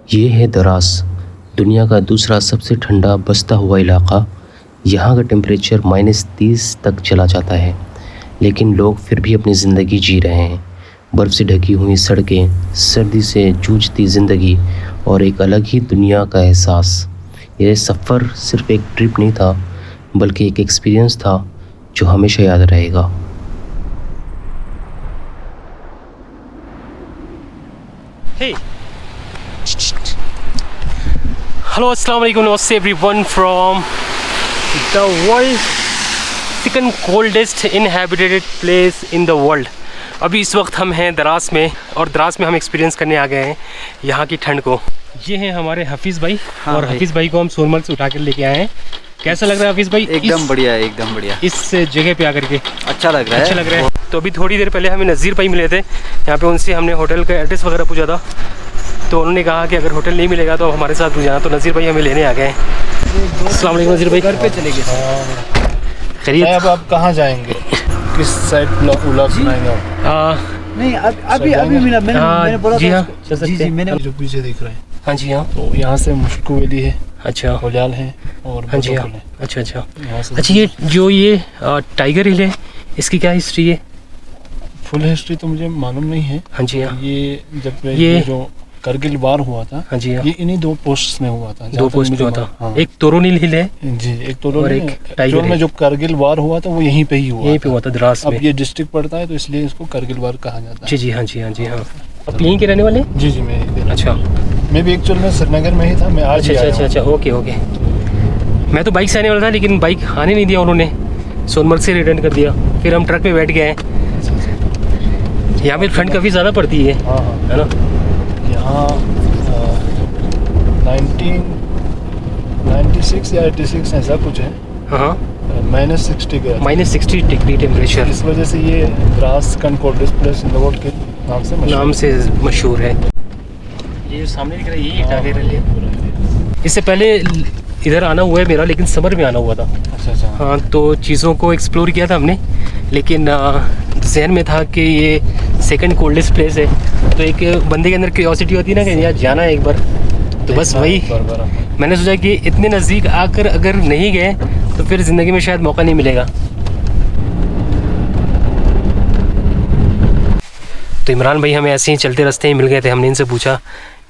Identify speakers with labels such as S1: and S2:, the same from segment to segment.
S1: ये है द्रास, दुनिया का दूसरा सबसे ठंडा बसता हुआ इलाक़ा। यहाँ का टेम्परेचर -30 तक चला जाता है, लेकिन लोग फिर भी अपनी ज़िंदगी जी रहे हैं। बर्फ़ से ढकी हुई सड़कें, सर्दी से जूझती ज़िंदगी और एक अलग ही दुनिया का एहसास। यह सफ़र सिर्फ़ एक ट्रिप नहीं था, बल्कि एक एक्सपीरियंस था जो हमेशा याद रहेगा।
S2: Hey. Hello, Assalamu alaikum, namaste everyone from the world second coldest inhabited place in the world। अभी इस वक्त हम हैं द्रास में, और द्रास में हम एक्सपीरियंस करने आ गए हैं यहाँ की ठंड को। ये हैं हमारे हफीज़ भाई। हाँ, और हफीज़ भाई को हम सोनमर्ग से उठा कर लेके आए हैं। कैसा लग रहा है हफीज़ भाई?
S3: एकदम बढ़िया है, एकदम बढ़िया।
S2: इस जगह पे आकर के
S3: अच्छा लग रहा है।
S2: तो अभी थोड़ी देर पहले हमें नज़ीर भाई मिले थे यहाँ पे, उनसे हमने होटल का एड्रेस वगैरह पूछा था, तो उन्होंने कहा कि अगर होटल नहीं मिलेगा तो हमारे साथ जाना। तो नज़ीर भाई हमें लेने आ गए हैं। अस्सलाम वालेकुम नज़ीर भाई।
S3: घर पे चले गए।
S2: खैरियत?
S4: अब आप कहाँ जाएंगे? किस साइड ब्लॉग सुनाएंगे आप?
S3: नहीं अभी मैंने बोला
S2: जी हाँ,
S3: जी मैंने
S4: जो पीछे दिख रहे हैं,
S2: हाँ जी हाँ,
S4: तो यहाँ से मुश्कू वैली है,
S2: अच्छा
S4: होल्याल है और
S2: हाँ जी हाँ,
S4: बदोखल है।
S2: अच्छा अच्छा
S4: यहाँ से
S2: अच्छा। ये जो ये टाइगर हिल है, इसकी क्या हिस्ट्री है?
S4: फुल हिस्ट्री तो मुझे मालूम नहीं है।
S2: हाँ जी हाँ,
S4: ये जब
S2: ये
S4: ये जो करगिल वार हुआ था,
S2: हाँ जी हाँ,
S4: ये इन्हीं दो पोस्ट में हुआ था।
S2: दो पोस्ट हुआ था।
S4: हाँ।
S2: एक तोरोनील हिल है
S4: जी, एक तो
S2: और एक टाइगर
S4: में
S2: है।
S4: जो करगिल वार हुआ था वो यहीं पे ही हुआ
S2: यहीं पे हुआ था द्रास
S4: अब
S2: में।
S4: ये डिस्ट्रिक्ट पड़ता है तो इसलिए इसको करगिल वार कहा जाता है।
S2: जी जी हाँ जी हाँ जी हाँ। आप यहीं के रहने वाले?
S4: जी जी, मैं
S2: अच्छा
S4: मैं भी एक्चुअल में श्रीनगर में ही था। मैं आज
S2: अच्छा अच्छा अच्छा, ओके ओके। मैं तो बाइक से आने वाला था, लेकिन बाइक आने नहीं दिया उन्होंने, सोनमर्ग से रिटर्न कर दिया। फिर हम ट्रक में बैठ गए हैं। यहाँ पे ठंड काफ़ी ज़्यादा पड़ती है,
S4: हाँ हाँ,
S2: है ना?
S4: यहाँ 1996 या 86 ऐसा कुछ है,
S2: हाँ
S4: -60 गया।
S2: -60 डिग्री टेम्परेचर
S4: इस वजह से ये Dras coldest place in the world के नाम से
S2: मशहूर है। ये सामने दिख रहा है, यही टाइगर हिल है। इससे पहले इधर आना हुआ है मेरा, लेकिन समर में आना हुआ था।
S4: अच्छा अच्छा।
S2: हाँ, तो चीज़ों को एक्सप्लोर किया था हमने, लेकिन जहन में था कि ये सेकंड कोल्डेस्ट प्लेस है, तो एक बंदे के अंदर क्यूरियोसिटी होती है ना कि यहाँ जाना है एक बार, तो बस वही मैंने सोचा कि इतने नज़दीक आकर अगर नहीं गए तो फिर ज़िंदगी में शायद मौका नहीं मिलेगा। तो इमरान भाई हमें ऐसे ही चलते रास्ते ही मिल गए थे। हमने इनसे पूछा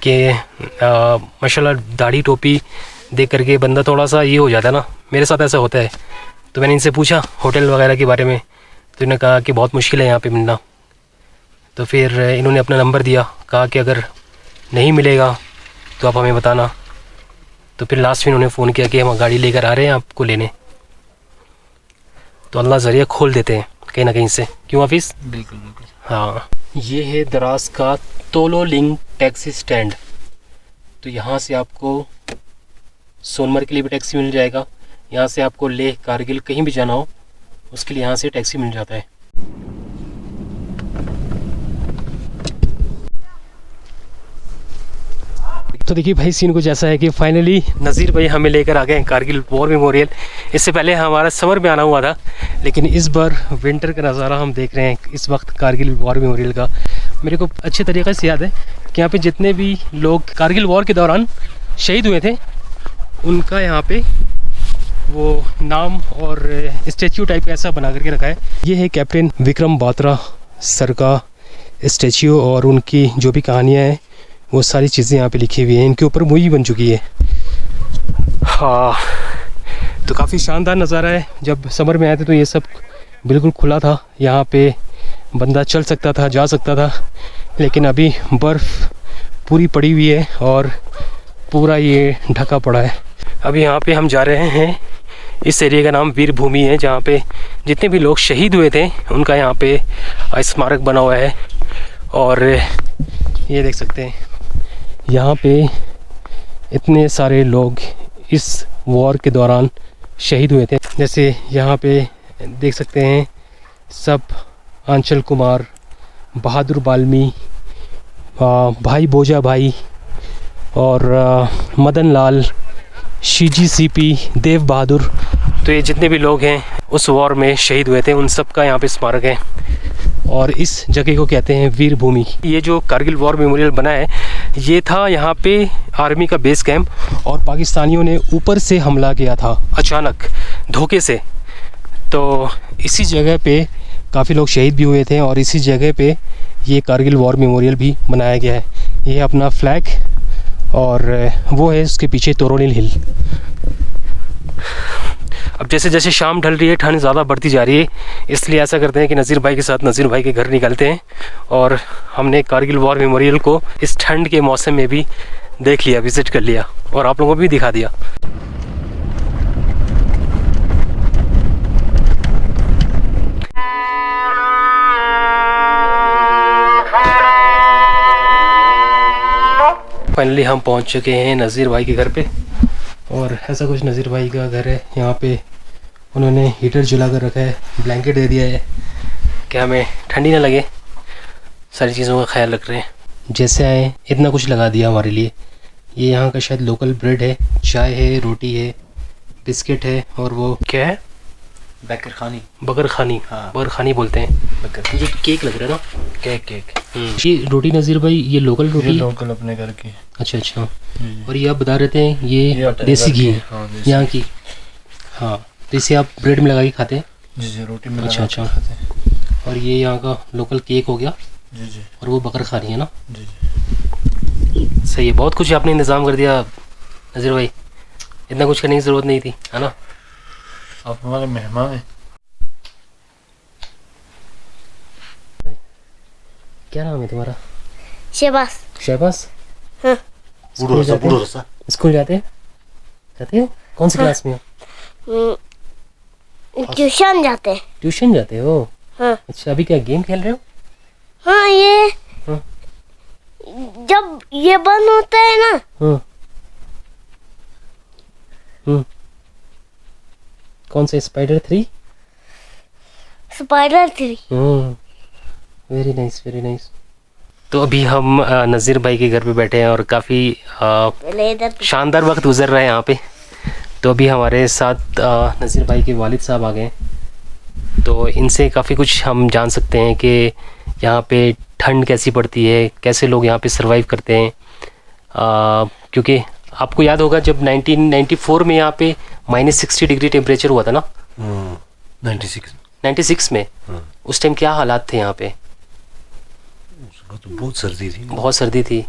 S2: कि माशाल्लाह दाढ़ी टोपी देख करके बंदा थोड़ा सा ये हो जाता है ना, मेरे साथ ऐसा होता है। तो मैंने इनसे पूछा होटल वगैरह के बारे में, तो इन्होंने कहा कि बहुत मुश्किल है यहाँ पे मिलना। तो फिर इन्होंने अपना नंबर दिया, कहा कि अगर नहीं मिलेगा तो आप हमें बताना। तो फिर लास्ट में इन्होंने फ़ोन किया कि हम गाड़ी लेकर आ रहे हैं आपको लेने। तो अल्लाह ज़रिया खोल देते हैं कहीं ना कहीं से, क्यों हाफिज़?
S3: बिल्कुल बिल्कुल।
S2: हाँ, ये है द्रास का तोलोलिंग टैक्सी स्टैंड। तो यहाँ से आपको सोनमर्ग के लिए भी टैक्सी मिल जाएगा, यहाँ से आपको लेह कारगिल कहीं भी जाना हो उसके लिए यहाँ से टैक्सी मिल जाता है। तो देखिए भाई, सीन कुछ ऐसा है कि फाइनली नज़ीर भाई हमें लेकर आ गए हैं कारगिल वॉर मेमोरियल। इससे पहले हमारा समर में आना हुआ था, लेकिन इस बार विंटर का नज़ारा हम देख रहे हैं इस वक्त कारगिल वॉर मेमोरियल का। मेरे को अच्छे तरीके से याद है कि यहाँ पे जितने भी लोग कारगिल वॉर के दौरान शहीद हुए थे, उनका यहाँ पे वो नाम और स्टैचू टाइप ऐसा बना करके रखा है। ये है कैप्टन विक्रम बात्रा सर का स्टैचू, और उनकी जो भी कहानियाँ हैं वो सारी चीज़ें यहाँ पे लिखी हुई हैं। इनके ऊपर मूवी बन चुकी है। हाँ, तो काफ़ी शानदार नज़ारा है। जब समर में आए थे तो ये सब बिल्कुल खुला था, यहाँ पे बंदा चल सकता था, जा सकता था, लेकिन अभी बर्फ़ पूरी पड़ी हुई है और पूरा ये ढका पड़ा है। अभी यहाँ पे हम जा रहे हैं, इस एरिया का नाम वीर भूमि है, जहाँ पे जितने भी लोग शहीद हुए थे उनका यहाँ पे स्मारक बना हुआ है। और ये देख सकते हैं यहाँ पे इतने सारे लोग इस वॉर के दौरान शहीद हुए थे। जैसे यहाँ पे देख सकते हैं सब आंचल कुमार, बहादुर बाल्मी, भाई बोजा भाई और मदन लाल, शीजी सीपी, देव बहादुर। तो ये जितने भी लोग हैं उस वॉर में शहीद हुए थे, उन सब का यहाँ पे स्मारक है। और इस जगह को कहते हैं वीर भूमि। ये जो कारगिल वॉर मेमोरियल बना है ये था यहाँ पे आर्मी का बेस कैंप, और पाकिस्तानियों ने ऊपर से हमला किया था अचानक धोखे से। तो इसी जगह पे काफ़ी लोग शहीद भी हुए थे, और इसी जगह पे ये कारगिल वॉर मेमोरियल भी बनाया गया है। ये अपना फ्लैग, और वो है उसके पीछे तोरोनील हिल। अब जैसे जैसे शाम ढल रही है ठंड ज़्यादा बढ़ती जा रही है, इसलिए ऐसा करते हैं कि नज़ीर भाई के साथ नज़ीर भाई के घर निकलते हैं, और हमने कारगिल वॉर मेमोरियल को इस ठंड के मौसम में भी देख लिया, विज़िट कर लिया, और आप लोगों को भी दिखा दिया। फाइनली हम पहुंच चुके हैं नज़ीर भाई के घर पे, और ऐसा कुछ नज़ीर भाई का घर है। यहाँ पे उन्होंने हीटर जला कर रखा है, ब्लैंकेट दे दिया है कि हमें ठंडी ना लगे, सारी चीज़ों का ख्याल रख रहे हैं। जैसे आए इतना कुछ लगा दिया हमारे लिए। ये यहाँ का शायद लोकल ब्रेड है, चाय है, रोटी है, बिस्किट है, और वो क्या है,
S3: बकर खानी।
S2: बकर खानी,
S3: हाँ।
S2: बकर खानी बोलते हैं।
S3: बकर
S2: ये केक लग रहा है ना,
S3: केक।
S2: ये रोटी नज़ीर भाई ये लोकल रोटी?
S4: लोकल अपने घर की।
S2: अच्छा। और ये आप बता रहे थे ये देसी घी है यहाँ की? हाँ, तो इसे आप ब्रेड में लगा के खाते हैं?
S4: जी रोटी में
S2: अच्छा।
S4: खाते हैं।
S2: और ये यहाँ का लोकल केक हो गया?
S4: जी। और
S2: वो बकर खानी है ना?
S4: जी।
S2: सही है, बहुत कुछ आपने इंतज़ाम कर दिया नज़ीर भाई, इतना कुछ करने की ज़रूरत नहीं थी, है ना?
S4: आप हमारे मेहमान हैं।
S2: क्या नाम है तुम्हारा?
S5: शहबाज।
S2: शहबाज?
S5: हाँ।
S2: स्कूल जाते हो? कौन सी क्लास में हो?
S5: ट्यूशन जाते हैं।
S2: ट्यूशन जाते हो?
S5: हाँ।
S2: अच्छा, अभी क्या गेम खेल रहे हो?
S5: हाँ, ये
S2: हाँ।
S5: जब ये बंद होता है ना,
S2: कौन सा, स्पाइडर 3?
S5: स्पाइडर 3।
S2: Very nice. तो अभी हम नज़ीर भाई के घर पे बैठे हैं, और काफ़ी
S5: पहले इधर
S2: शानदार वक्त गुजर रहा है यहाँ पे। तो अभी हमारे साथ नज़ीर भाई के वालिद साहब आ गए हैं, तो इनसे काफ़ी कुछ हम जान सकते हैं कि यहाँ पे ठंड कैसी पड़ती है, कैसे लोग यहाँ पे सरवाइव करते हैं। क्योंकि आपको याद होगा जब 1994 में यहाँ पे -60 डिग्री टेम्परेचर हुआ था ना? 96 में। उस टाइम क्या हालात थे यहाँ पे?
S6: तो बहुत सर्दी थी।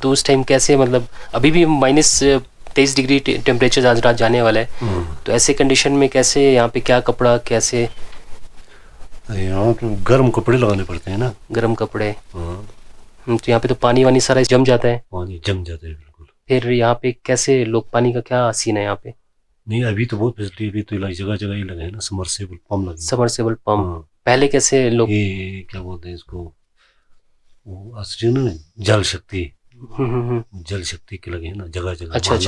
S2: तो उस टाइम कैसे, मतलब अभी भी -23 डिग्री टेम्परेचर आज रात जाने वाला है, तो ऐसे कंडीशन में कैसे यहाँ पे, क्या कपड़ा, कैसे?
S6: यहाँ तो गर्म कपड़े लगाने पड़ते हैं ना।
S2: गर्म कपड़े। तो यहाँ पे तो पानी वानी सारा जम जाता है?
S6: पानी जम जाता है बिल्कुल।
S2: फिर यहाँ पे कैसे लोग, पानी का क्या सीन है यहाँ पे?
S6: नहीं, अभी तो बहुत फैसिलिटी, अभी तो जगह जगह ही लगे हैं ना, समरसेबल पंप लगे।
S2: Submersible pump. पहले कैसे लोग,
S6: ये क्या बोलते हैं इसको, वो ना जल शक्ति के लगे हैं ना, जगह जगह।
S2: अच्छा।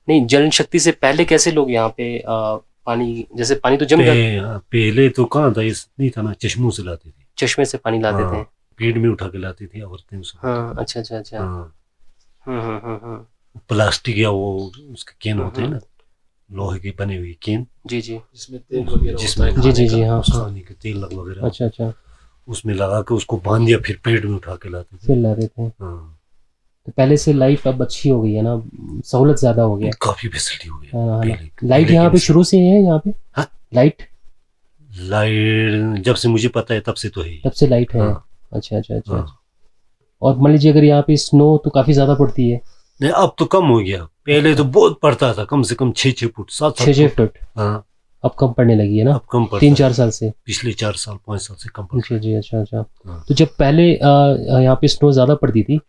S2: नहीं, जल शक्ति से पहले कैसे लोग यहाँ पे पानी, जैसे पानी तो जम गया
S6: पहले तो कहाँ था, इस नहीं था ना, चश्मों से लाते थे,
S2: चश्मे से पानी लाते थे,
S6: पेड़ में उठा के लाती थी औरतें उसको।
S2: हाँ, अच्छा।
S6: प्लास्टिक या वो उसके केन होते हैं ना, लोहे के बने हुए केन।
S2: जी।
S4: जिसमें तेल वगैरह
S6: जिसमें
S2: जी, हाँ।
S6: खाने के तेल वगैरह।
S2: अच्छा।
S6: उसमें लगा के उसको बांध दिया, फिर पेड़ में उठा के लाते थे।
S2: फिर लाते थे। तो पहले से लाइफ अब अच्छी हो गई है ना, सहूलत ज्यादा हो गया,
S6: काफी फैसिलिटी हो
S2: गया। लाइट यहाँ पे शुरू से है यहाँ पे?
S6: हाँ?
S2: लाइट
S6: जब से मुझे पता है तब से तो है।
S2: तब से लाइट है। अच्छा। और मान लीजिए अगर यहाँ पे स्नो तो काफी ज्यादा पड़ती है?
S6: नहीं, अब तो कम हो गया, पहले तो बहुत पड़ता था, कम से कम 6 फुट 7 फुट। हाँ,
S2: अब कम पड़ने लगी है ना?
S6: अब कम पड़ता
S2: 3-4 साल से,
S6: पिछले 4 साल 5 साल से कम पड़ता।
S2: जी। अच्छा। तो जब पहले यहाँ पे स्नो ज्यादा पड़ती थी,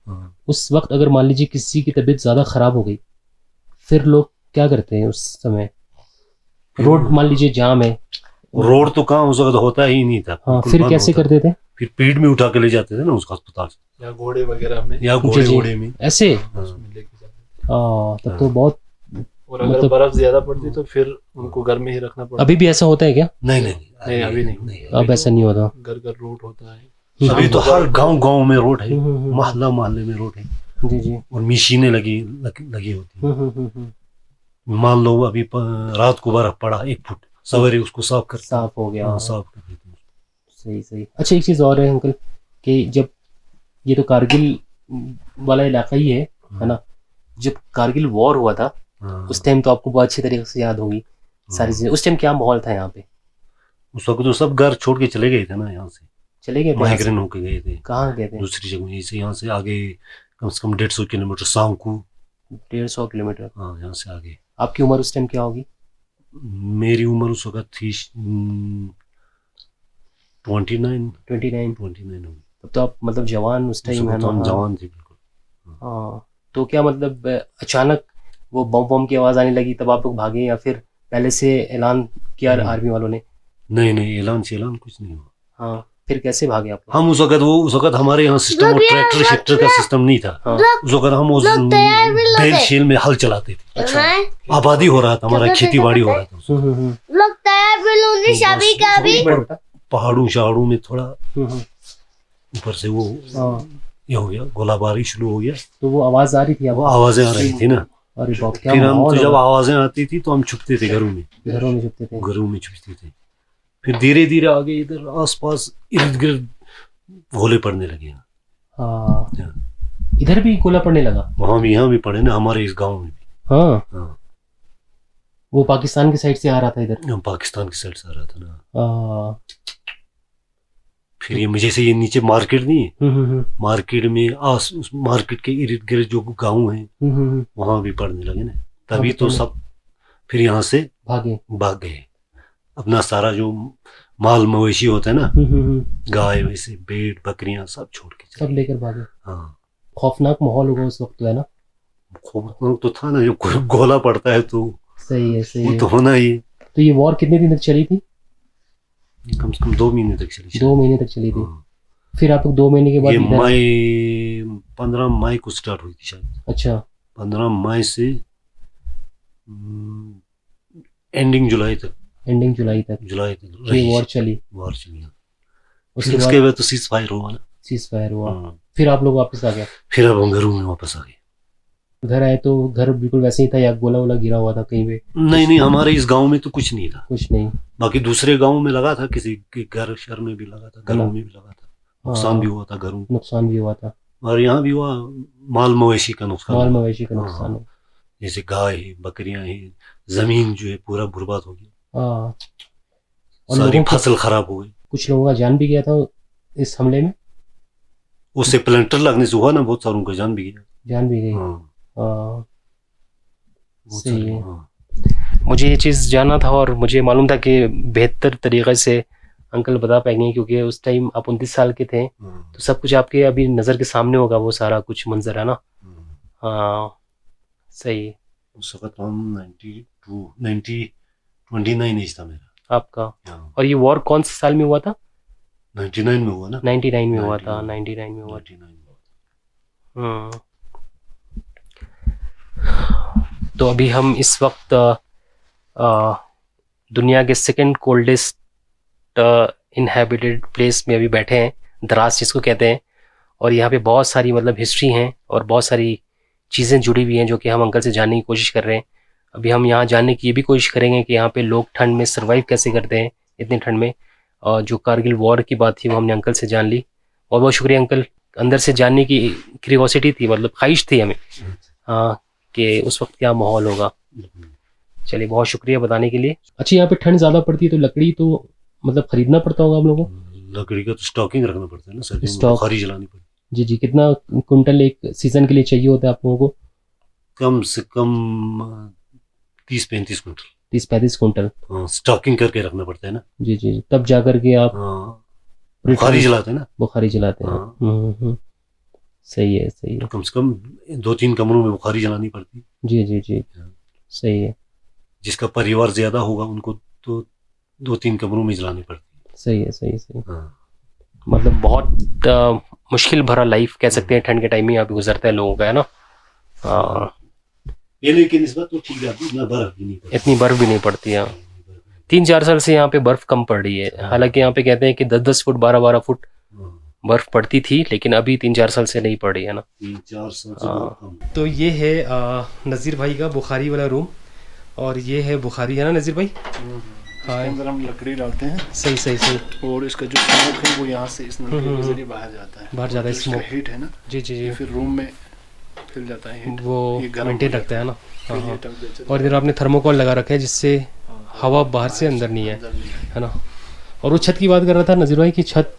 S2: उस वक्त अगर मान लीजिए किसी की तबीयत ज्यादा खराब हो गई, फिर लोग क्या करते हैं उस समय? रोड मान लीजिए जाम है,
S6: रोड तो कहाँ उस वक्त होता ही नहीं था।
S2: हाँ, फिर कैसे करते थे?
S6: फिर पेड़ में उठा के ले जाते थे ना उसका अस्पताल से,
S4: या घोड़े वगैरह में,
S6: या घोड़े में
S2: ऐसे।
S4: लेके जाते।
S2: तब तो बहुत,
S4: और अगर बर्फ ज्यादा पड़ती तो फिर उनको घर में ही रखना पड़ता।
S2: अभी भी ऐसा होता है क्या?
S6: नहीं,
S4: अभी नहीं।
S2: अब ऐसा नहीं होता,
S4: घर रोड होता है।
S6: अभी तो हर गांव में रोड है, मोहल्ले में रोड है।
S2: जी।
S6: और मशीनें लगी होती। मान लो अभी रात को बर्फ पड़ा 1 फुट, सवेरे उसको साफ हो गया, साफ कर देते हैं।
S2: सही सही। अच्छा एक चीज़ और है अंकल कि जब ये तो कारगिल वाला इलाका ही है ना, जब कारगिल वॉर हुआ था उस टाइम तो आपको बहुत अच्छी तरीके से याद होगी सारी चीज़ें, उस टाइम क्या माहौल था यहाँ पे?
S6: उस वक्त तो सब घर छोड़ के चले गए थे ना, यहाँ से
S2: चले गए थे?
S6: माइग्रेन होके गए थे।
S2: कहाँ गए थे?
S6: दूसरी जगह, यहीं से यहाँ से आगे कम से कम 150 किलोमीटर सांकू।
S2: 150 किलोमीटर?
S6: हाँ, यहाँ से आगे।
S2: आपकी उम्र उस टाइम क्या होगी?
S6: मेरी उम्र उस वक्त थी 29 होगी।
S2: तब तो आप मतलब जवान उस टाइम है ना?
S6: हम जवान थे बिल्कुल।
S2: हाँ, तो क्या मतलब अचानक वो बम की आवाज़ आने लगी तब आप लोग भागे या फिर पहले से ऐलान किया आर्मी वालों ने?
S6: नहीं, ऐलान कुछ नहीं हुआ।
S2: हाँ, फिर कैसे भागे आप लोग?
S6: हम उस वक्त हमारे यहाँ सिस्टम वो ट्रैक्टर का सिस्टम नहीं था। उस वक्त हम उस बैल शेल में हल चलाते थे।
S5: अच्छा।
S6: आबादी हो रहा था, हमारा खेती बाड़ी हो रहा था।
S5: लोग तैयार भी लोग शादी का भी
S6: पहाड़ों शहाड़ों में थोड़ा ऊपर से वो ये हो गया, गोलाबारी शुरू हो गया।
S2: तो वो आवाज आ रही थी,
S6: वो आवाजें आ रही थी ना।
S2: अरे बाप, क्या
S6: फिर हम
S2: माहौल
S6: जब
S2: होगा।
S6: आवाजें आती थी तो हम छुपते थे घरों में छुपते थे। फिर धीरे धीरे आगे इधर आसपास इर्द गिर्द गोले पड़ने लगे।
S2: हाँ, इधर भी गोला पड़ने लगा?
S6: वहाँ भी, यहाँ भी पड़े ना, हमारे इस गांव में भी।
S2: हाँ, वो पाकिस्तान की साइड से आ रहा था इधर?
S6: पाकिस्तान की साइड से आ रहा था ना। फिर ये जैसे ये नीचे मार्केट नहीं है, मार्केट में उस मार्केट के इर्द गिर्द जो गाँव है वहाँ भी पड़ने लगे ना। तभी तो सब फिर यहाँ से भाग गए। अपना सारा जो माल मवेशी होता है ना, गाय वैसे भेड़ बकरियां सब छोड़ के
S2: सब लेकर भागे।
S6: हाँ,
S2: खौफनाक माहौल होगा उस वक्त, है ना?
S6: खौफनाक तो था ना, जो गोला पड़ता है तो
S2: सही है
S6: वो तो होना ही।
S2: तो ये वॉर कितने दिन तक चली थी?
S6: कम से कम 2 महीने तक चली।
S2: 2 महीने तक चली थी। फिर आप लोग 2 महीने के बाद
S6: ये 15 मई को स्टार्ट हुई थी शायद।
S2: अच्छा,
S6: 15 मई से एंडिंग जुलाई तक
S2: ये वॉर चली।
S6: उसके बाद तो सीज फायर हुआ ना।
S2: सीज फायर हुआ। फिर आप लोग वापस आ गए?
S6: फिर अब हम घरों में वापस आ गए। घर
S2: आए तो घर बिल्कुल वैसे ही था या गोला वोला गिरा हुआ था कहीं पे?
S6: नहीं, हमारे इस गांव में तो कुछ नहीं था।
S2: कुछ नहीं।
S6: बाकी दूसरे गांव में लगा था, किसी के घर शहर में भी लगा था, घरों में भी लगा था। नुकसान भी हुआ था,
S2: नुकसान भी हुआ था।
S6: और यहाँ भी हुआ, माल मवेशी का
S2: नुकसान।
S6: जैसे गाय है, बकरियां हैं, जमीन जो है पूरा बर्बाद हो गया। और सारी फसल खराब हो गई।
S2: कुछ लोगों का जान भी गया था इस हमले में।
S6: उससे प्लांटर लगने से हुआ ना, बहुत सारों का जान भी
S2: गई। सही है। मुझे ये चीज़ जानना था और मुझे मालूम था कि बेहतर तरीक़े से अंकल बता पाएंगे, क्योंकि उस टाइम आप 29 साल के थे तो सब कुछ आपके अभी नज़र के सामने होगा, वो सारा कुछ मंजर है ना। हाँ, सही।
S6: उस वक्त हम 29 एज था मेरा।
S2: आपका? और ये वॉर कौन से साल में हुआ था?
S6: 99 में हुआ ना।
S2: 99 में हुआ था। 99 में हुआ। तो अभी हम इस वक्त दुनिया के सेकंड कोल्डेस्ट इनहेबिटेड प्लेस में अभी बैठे हैं, द्रास जिसको कहते हैं। और यहाँ पे बहुत सारी मतलब हिस्ट्री हैं और बहुत सारी चीज़ें जुड़ी हुई हैं जो कि हम अंकल से जानने की कोशिश कर रहे हैं। अभी हम यहाँ जानने की ये भी कोशिश करेंगे कि यहाँ पे लोग ठंड में सर्वाइव कैसे करते हैं इतनी ठंड में। और जो कारगिल वॉर की बात थी वो हमने अंकल से जान ली। बहुत बहुत शुक्रिया अंकल, अंदर से जानने की क्यूरियोसिटी थी, मतलब ख्वाहिश थी हमें कि उस वक्त क्या माहौल होगा। चलिए, बहुत शुक्रिया बताने के लिए। अच्छा, यहाँ पे ठंड ज़्यादा पड़ती है तो लकड़ी तो मतलब खरीदना पड़ता होगा आप लोगों को?
S6: लकड़ी का तो स्टॉकिंग रखना पड़ता है ना, सर्दी में बुखारी जलानी पड़ती है।
S2: जी, कितना कुंटल एक सीजन के लिए चाहिए होता है आप लोगों को?
S6: कम से कम 30-35 कुंटल।
S2: 30-35 कुंटल
S6: स्टॉकिंग करके रखना पड़ता है ना।
S2: जी, तब जा करके आप
S6: बुखारी जलाते हैं ना।
S2: बुखारी जलाते हैं। सही है।
S6: कम से कम 2-3 कमरों में बुखारी जलानी पड़ती है।
S2: जी, सही है।
S6: जिसका परिवार ज्यादा होगा उनको तो 2-3 कमरों में जलानी पड़ती है।
S2: सही है। मतलब बहुत मुश्किल भरा लाइफ कह सकते हैं ठंड के टाइम में यहाँ पे गुजरता है लोगों का, है ना।
S6: पहले की निस्बत तो ठीक है,
S2: इतनी बर्फ भी नहीं पड़ती है। 3-4 साल से यहाँ पे बर्फ कम पड़ रही है। हालांकि यहाँ पे कहते हैं कि 10-10 फुट 12-12 फुट बर्फ पड़ती थी, लेकिन अभी 3-4 साल से नहीं पड़ रही है ना।
S6: 3-4 साल से।
S2: तो ये है नज़ीर भाई का बुखारी वाला रूम, और ये है बुखारी, है ना नज़ीर भाई? हाँ
S4: इसके अंदर हम लकड़ी डालते हैं
S2: सही सही सही।
S4: और इसका जो स्मोक है वो यहाँ से इस नलके के जरिए बाहर जाता है।
S2: बाहर जाता है
S4: जो इसका
S2: स्मोक।
S4: हीट है ना,
S2: जी जी जी,
S4: फिर रूम में फिर जाता है हीट,
S2: वो
S4: ये गर्म
S2: मेंटेन
S4: हो
S2: रखता है ना।
S4: फिर
S2: हाँ
S4: ये
S2: हाँ।
S4: टेम्परेचर
S2: और इधर आपने थर्मोकोल लगा रखा है जिससे हवा बाहर से अंदर नहीं है,
S4: अंदर नहीं है।
S2: है ना। और वो छत की बात कर रहा था नज़ीर भाई कि छत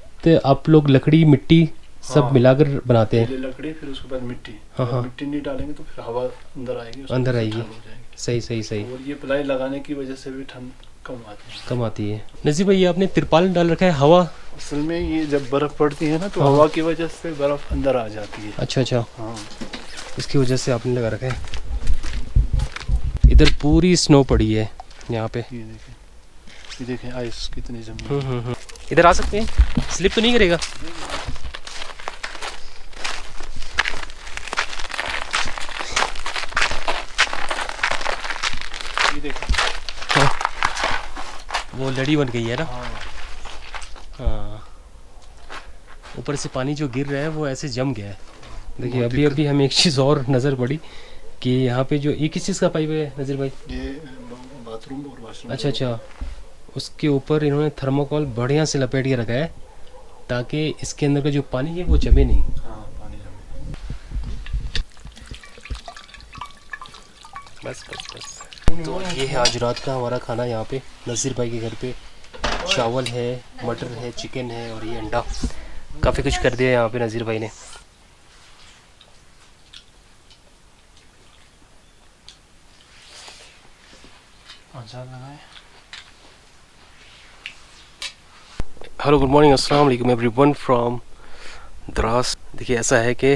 S2: आप लोग लकड़ी मिट्टी सब
S4: हाँ।
S2: मिलाकर बनाते हैं।
S4: पहले लकड़ी फिर उसके बाद मिट्टी।
S2: हाँ,
S4: अगर
S2: हाँ।
S4: मिट्टी नहीं डालेंगे तो फिर हवा अंदर आएगी, उसमें
S2: अंदर
S4: से
S2: आएगी।
S4: ठंड हो जाएगी।
S2: सही सही सही,
S4: और ये प्लाई लगाने की वजह से भी ठंड कम आती है।
S2: कम आती है। नज़ीर भाई ये आपने तिरपाल डाल रखा है, हवा।
S4: असल में ये जब बर्फ पड़ती है ना तो
S2: हाँ।
S4: हवा की वजह से बर्फ अंदर आ जाती है।
S2: अच्छा अच्छा,
S4: हाँ,
S2: इसकी वजह से आपने लगा रखा है। इधर पूरी स्नो पड़ी है यहाँ पे।
S4: ये देखें आइस कितनी जमी।
S2: इधर आ सकते हैं, स्लिप तो नहीं करेगा।
S4: ये देखें।
S2: वो लड़ी बन गई है ना। हाँ, ऊपर से पानी जो गिर रहा है वो ऐसे जम गया है। देखिए अभी अभी हमें एक चीज़ और नज़र पड़ी कि यहाँ पे जो ये किस चीज़ का पाइप है नज़ीर भाई?
S4: ये बाथरूम और वॉशरूम।
S2: अच्छा अच्छा, उसके ऊपर इन्होंने थर्मोकोल बढ़िया से लपेट के रखा है ताकि इसके अंदर का जो पानी है वो जमे नहीं।
S4: हाँ, पानी जमे।
S2: बस बस बस। तो ये है आज रात का हमारा खाना यहाँ पे नज़ीर भाई के घर पे। चावल है, मटर है, चिकन है और ये अंडा। काफ़ी कुछ कर दिया यहाँ पे नज़ीर भाई ने।
S4: अचार लगाए।
S2: हेलो गुड मॉर्निंग, अस्सलाम वालेकुम एवरीवन फ्रॉम द्रास। देखिए ऐसा है कि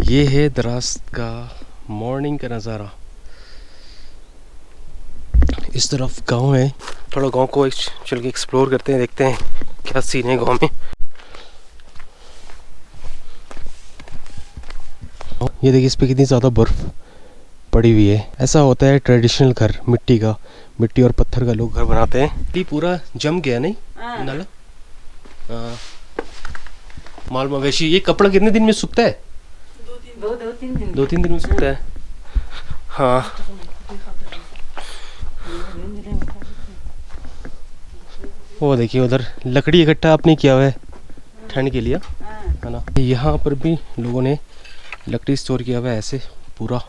S2: ये है द्रास का मॉर्निंग का नज़ारा। इस तरफ गांव है, थोड़ा गांव को चल के एक्सप्लोर करते हैं, देखते हैं क्या सीन है गांव में। ये देखिए इस पे कितनी ज़्यादा बर्फ़ पड़ी हुई है। ऐसा होता है ट्रेडिशनल घर, मिट्टी का, मिट्टी और पत्थर का लोग घर बनाते हैं। ये पूरा जम गया नहीं नाला। माल मवेशी, ये कपड़ा कितने दिन में सूखता है? दो तीन दिन में सूखता है। हाँ, वो देखिए उधर लकड़ी इकट्ठा आपने किया हुआ है ठंड के लिए, है ना। यहाँ पर भी लोगों ने लकड़ी स्टोर किया हुआ है ऐसे पूरा।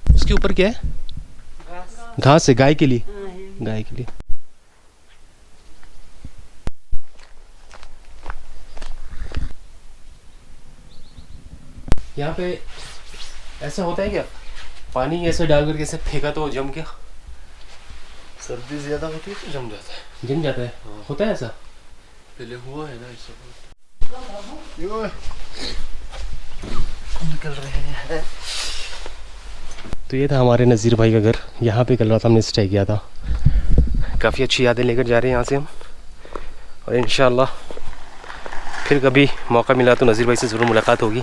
S2: उसके ऊपर क्या है? घास है, गाय के लिए, गाय के लिए। यहाँ पे ऐसा होता है क्या, पानी ऐसे डाल करके ऐसे फेंका तो जम गया?
S4: सर्दी ज्यादा होती है तो जम जाता है।
S2: जम जाता है। होता है ऐसा?
S4: पहले हुआ है ना इस निकल रहे हैं।
S2: तो ये था हमारे नज़ीर भाई का घर। यहाँ पे कल रात हमने स्टे किया था। काफ़ी अच्छी यादें लेकर जा रहे हैं यहाँ से हम, और इंशाल्लाह फिर कभी मौका मिला तो नज़ीर भाई से ज़रूर मुलाकात होगी।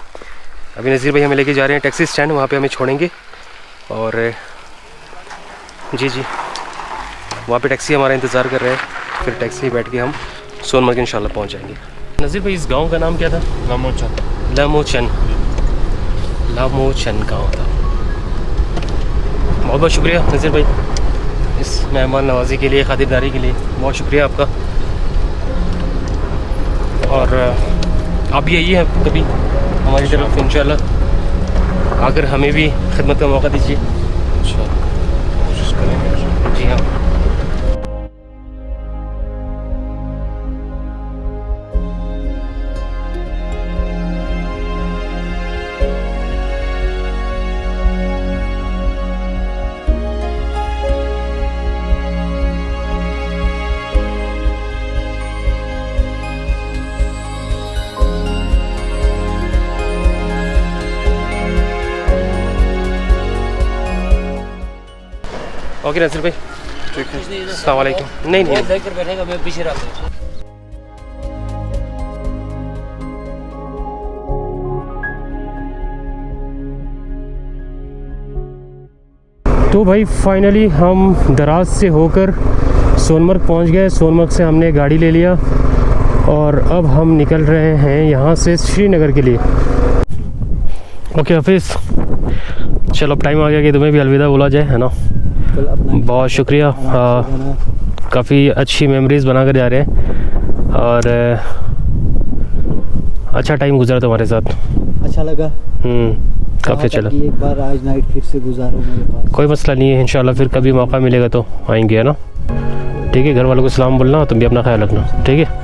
S2: अभी नज़ीर भाई हमें लेके जा रहे हैं टैक्सी स्टैंड, वहाँ पे हमें छोड़ेंगे और जी जी वहाँ पे टैक्सी हमारा इंतज़ार कर रहा है। फिर टैक्सी में बैठ के हम सोनमर्ग इंशाल्लाह पहुँच जाएंगे। नज़ीर भाई इस गाँव का नाम क्या था?
S4: लामोचन।
S2: लामोचन, लामोचन गाँव था। बहुत बहुत शुक्रिया नज़ीर भाई इस मेहमान नवाजी के लिए, खातिरदारी के लिए बहुत शुक्रिया आपका। और आप भी आइए कभी हमारी तरफ इंशाल्लाह, आकर हमें भी खिदमत का मौका दीजिए।
S4: कोशिश करेंगे।
S2: जी हाँ। ओके नज़ीर भाई,
S4: ठीक है।
S2: अस्सलाम वालेकुम। नहीं नहीं,
S3: लेकर बैठेगा, मैं पीछे रहता हूँ।
S2: तो भाई फाइनली हम दराज से होकर सोनमर्ग पहुंच गए। सोनमर्ग से हमने गाड़ी ले लिया और अब हम निकल रहे हैं यहाँ से श्रीनगर के लिए। ओके हाफिज़, चलो अब टाइम आ गया कि तुम्हें भी अलविदा बोला जाए, है ना। बहुत शुक्रिया। हाँ काफ़ी अच्छी मेमोरीज़ बना कर जा रहे हैं और अच्छा टाइम गुजरा तुम्हारे साथ।
S3: अच्छा लगा।
S2: काफ़ी अच्छा लगा।
S3: एक बार आज नाइट फिर से गुजारो मेरे पास।
S2: कोई मसला नहीं है, इंशाल्लाह फिर कभी मौका मिलेगा तो आएंगे, है ना। ठीक है, घर वालों को सलाम बोलना, तुम भी अपना ख्याल रखना, ठीक है।